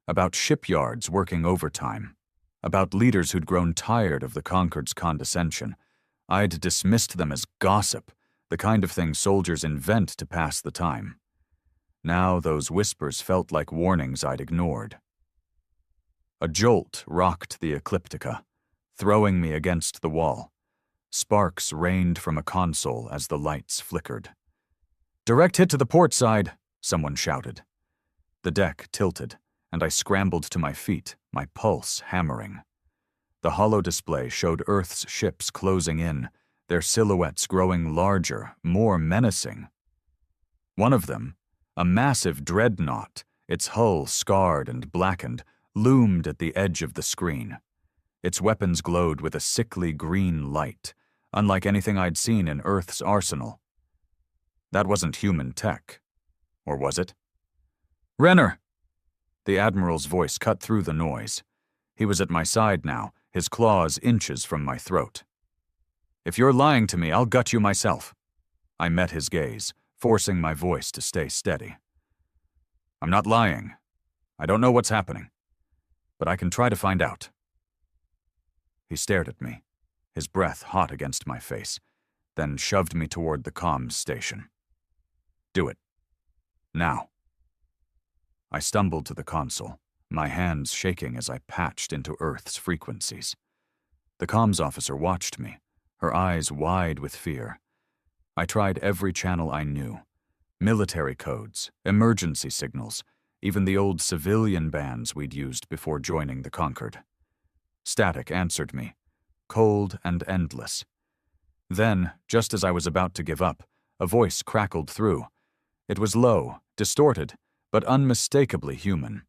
[SPEAKER 1] about shipyards working overtime, about leaders who'd grown tired of the Conquered's condescension. I'd dismissed them as gossip, the kind of thing soldiers invent to pass the time. Now those whispers felt like warnings I'd ignored. A jolt rocked the Ecliptica, throwing me against the wall. Sparks rained from a console as the lights flickered. "Direct hit to the port side," someone shouted. The deck tilted, and I scrambled to my feet, my pulse hammering. The holo display showed Earth's ships closing in, their silhouettes growing larger, more menacing. One of them, a massive dreadnought, its hull scarred and blackened, loomed at the edge of the screen. Its weapons glowed with a sickly green light, unlike anything I'd seen in Earth's arsenal. That wasn't human tech. Or was it? "Renner!" The Admiral's voice cut through the noise. He was at my side now, his claws inches from my throat. "If you're lying to me, I'll gut you myself." I met his gaze, forcing my voice to stay steady. "I'm not lying. I don't know what's happening. But I can try to find out." He stared at me, his breath hot against my face, then shoved me toward the comms station. "Do it. Now." I stumbled to the console, my hands shaking as I patched into Earth's frequencies. The comms officer watched me, her eyes wide with fear. I tried every channel I knew. Military codes, emergency signals, even the old civilian bands we'd used before joining the Conquered. Static answered me, cold and endless. Then, just as I was about to give up, a voice crackled through. It was low, distorted, but unmistakably human.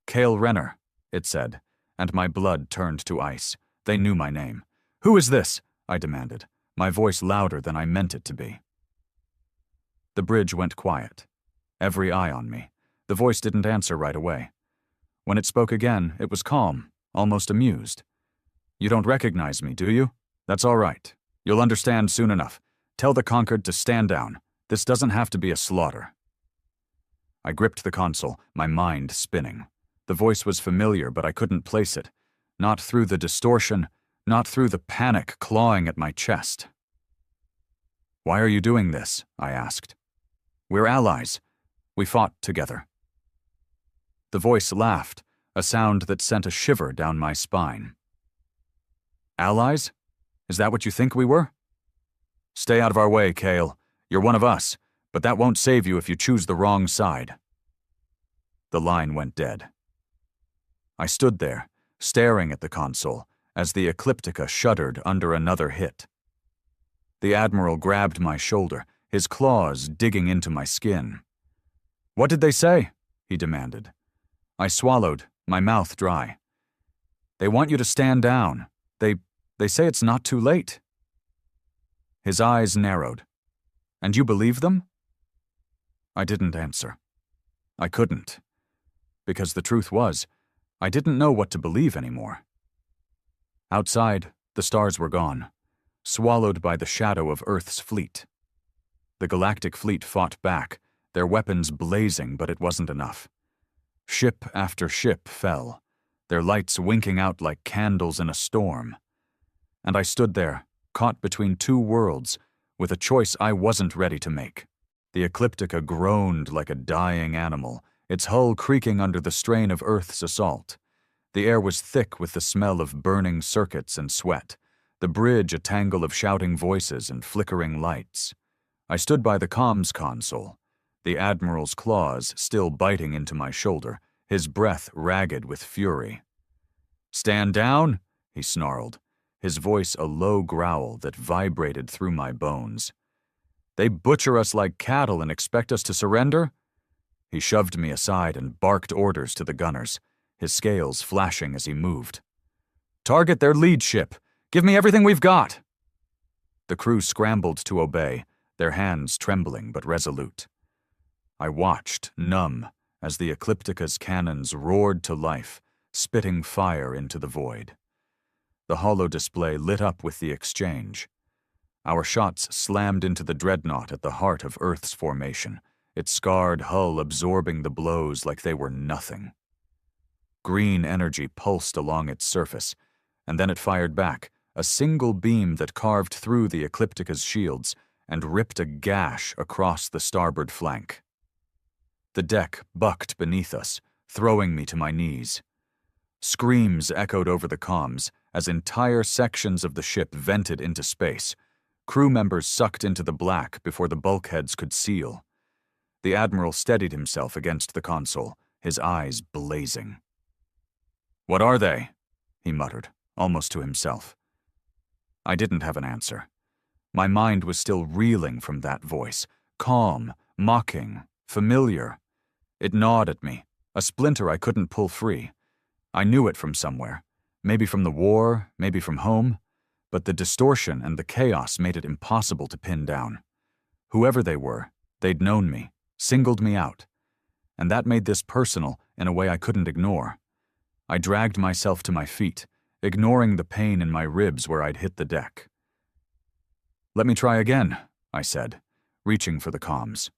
[SPEAKER 1] "Cale Renner," it said, and my blood turned to ice. They knew my name. "Who is this?" I demanded, my voice louder than I meant it to be. The bridge went quiet. Every eye on me. The voice didn't answer right away. When it spoke again, it was calm, almost amused. "You don't recognize me, do you? That's all right. You'll understand soon enough. Tell the Conquered to stand down. This doesn't have to be a slaughter." I gripped the console, my mind spinning. The voice was familiar, but I couldn't place it. Not through the distortion, not through the panic clawing at my chest. "Why are you doing this?" I asked. "We're allies. We fought together." The voice laughed, a sound that sent a shiver down my spine. "Allies? Is that what you think we were?" "Stay out of our way, Cale. You're one of us, but that won't save you if you choose the wrong side." The line went dead. I stood there, staring at the console, as the Ecliptica shuddered under another hit. The Admiral grabbed my shoulder, his claws digging into my skin. "What did they say?" he demanded. I swallowed, my mouth dry. "They want you to stand down. They say it's not too late." His eyes narrowed. "And you believe them?" I didn't answer. I couldn't. Because the truth was, I didn't know what to believe anymore. Outside, the stars were gone, swallowed by the shadow of Earth's fleet. The Galactic fleet fought back, their weapons blazing, but it wasn't enough. Ship after ship fell, their lights winking out like candles in a storm. And I stood there, caught between two worlds, with a choice I wasn't ready to make. The Ecliptica groaned like a dying animal, its hull creaking under the strain of Earth's assault. The air was thick with the smell of burning circuits and sweat, the bridge a tangle of shouting voices and flickering lights. I stood by the comms console, the Admiral's claws still biting into my shoulder, his breath ragged with fury. "Stand down," he snarled, his voice a low growl that vibrated through my bones. "They butcher us like cattle and expect us to surrender?" He shoved me aside and barked orders to the gunners, his scales flashing as he moved. "Target their lead ship! Give me everything we've got!" The crew scrambled to obey, their hands trembling but resolute. I watched, numb, as the Ecliptica's cannons roared to life, spitting fire into the void. The holo display lit up with the exchange. Our shots slammed into the dreadnought at the heart of Earth's formation, its scarred hull absorbing the blows like they were nothing. Green energy pulsed along its surface, and then it fired back, a single beam that carved through the Ecliptica's shields and ripped a gash across the starboard flank. The deck bucked beneath us, throwing me to my knees. Screams echoed over the comms as entire sections of the ship vented into space, crew members sucked into the black before the bulkheads could seal. The Admiral steadied himself against the console, his eyes blazing. "What are they?" he muttered, almost to himself. I didn't have an answer. My mind was still reeling from that voice, calm, mocking, familiar. It gnawed at me, a splinter I couldn't pull free. I knew it from somewhere, maybe from the war, maybe from home, but the distortion and the chaos made it impossible to pin down. Whoever they were, they'd known me, singled me out, and that made this personal in a way I couldn't ignore. I dragged myself to my feet, ignoring the pain in my ribs where I'd hit the deck. "Let me try again," I said, reaching for the comms.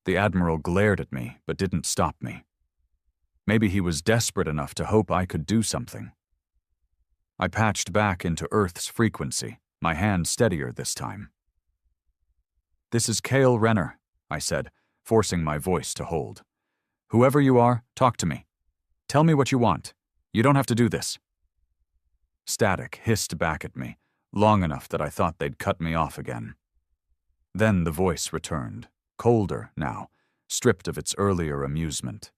[SPEAKER 1] The Admiral glared at me, but didn't stop me. Maybe he was desperate enough to hope I could do something. I patched back into Earth's frequency, my hand steadier this time. "This is Cale Renner," I said, forcing my voice to hold. "Whoever you are, talk to me. Tell me what you want. You don't have to do this." Static hissed back at me, long enough that I thought they'd cut me off again. Then the voice returned, colder now, stripped of its earlier amusement.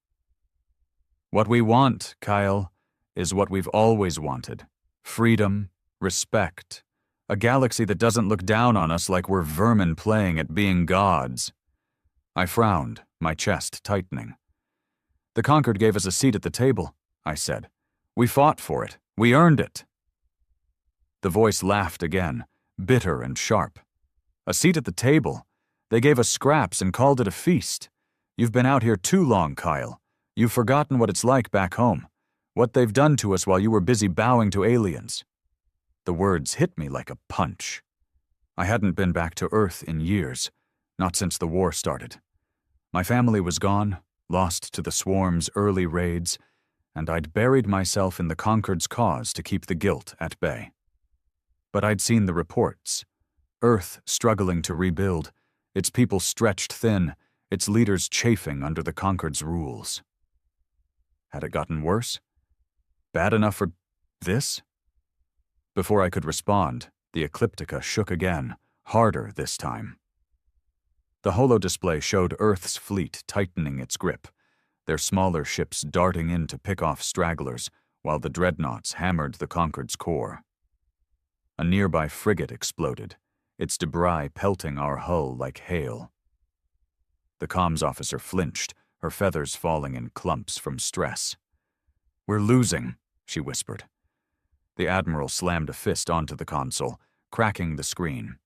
[SPEAKER 1] "What we want, Kyle, is what we've always wanted. Freedom, respect, a galaxy that doesn't look down on us like we're vermin playing at being gods." I frowned, my chest tightening. "The Conquered gave us a seat at the table," I said. "We fought for it. We earned it." The voice laughed again, bitter and sharp. "A seat at the table? They gave us scraps and called it a feast. You've been out here too long, Kyle. You've forgotten what it's like back home, what they've done to us while you were busy bowing to aliens." The words hit me like a punch. I hadn't been back to Earth in years, not since the war started. My family was gone, lost to the Swarm's early raids, and I'd buried myself in the Conquered's cause to keep the guilt at bay. But I'd seen the reports. Earth struggling to rebuild, its people stretched thin, its leaders chafing under the Conquered's rules. Had it gotten worse? Bad enough for this? Before I could respond, the Ecliptica shook again, harder this time. The holodisplay showed Earth's fleet tightening its grip, their smaller ships darting in to pick off stragglers while the dreadnoughts hammered the Concorde's core. A nearby frigate exploded, its debris pelting our hull like hail. The comms officer flinched, her feathers falling in clumps from stress. "We're losing," she whispered. The Admiral slammed a fist onto the console, cracking the screen.